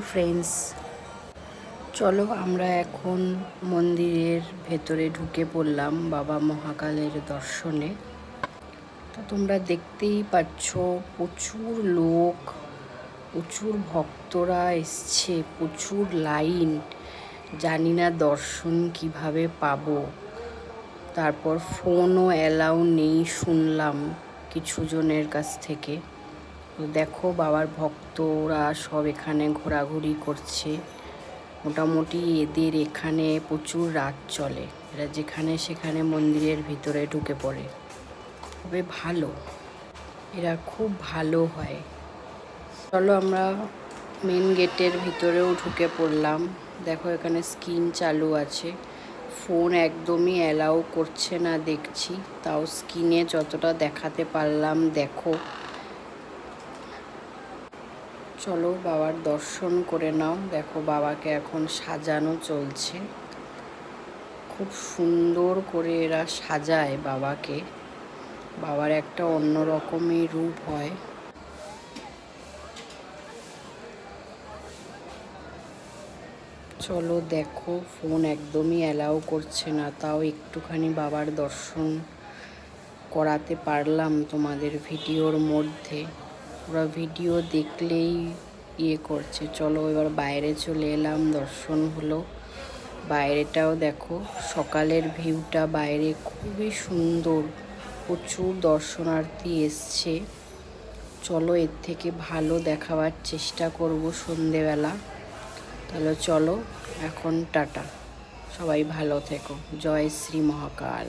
Friends, চলো আমরা এখন মন্দিরের ভেতরে ঢুকে পড়লাম বাবা মহাকালের দর্শনে। তো তোমরা দেখতেই পাচ্ছ প্রচুর লোক, প্রচুর ভক্তরা এসছে, প্রচুর লাইন। জানি না দর্শন কিভাবে পাবো। তারপর ফোনও অ্যালাউ নেই শুনলাম কিছু জনের কাছ থেকে। দেখো বাবার ভক্তরা সব এখানে ঘোরাঘুরি করছে। মোটামুটি এদের এখানে প্রচুর রাত চলে, এরা যেখানে সেখানে মন্দিরের ভিতরে ঢুকে পড়ে। তবে ভালো, এরা খুব ভালো হয়। চলো আমরা মেন গেটের ভিতরেও ঢুকে পড়লাম। দেখো এখানে স্ক্রিন চালু আছে, ফোন একদমই অ্যালাউ করছে না দেখছি, তাও স্ক্রিনে যতটা দেখাতে পারলাম দেখো। চলো বাবার দর্শন করে নাও। দেখো বাবাকে এখন সাজানো চলছে, খুব সুন্দর করে এরা সাজায় বাবাকে। বাবার একটা অন্যরকমই রূপ হয়। চলো দেখো, ফোন একদমই অ্যালাউ করছে না, তাও একটুখানি বাবার দর্শন করাতে পারলাম তোমাদের ভিডিওর মধ্যে। ওরা ভিডিও দেখলেই করছে। চলো এবার বাইরে চলে এলাম, দর্শন হলো। বাইরেটাও দেখো, সকালের ভিউটা বাইরে খুবই সুন্দর, প্রচুর দর্শনার্থী এসছে। চলো এর থেকে ভালো দেখাবার চেষ্টা করব সন্ধেবেলা। তাহলে চলো এখন টাটা, সবাই ভালো থেকো। জয় শ্রী মহাকাল।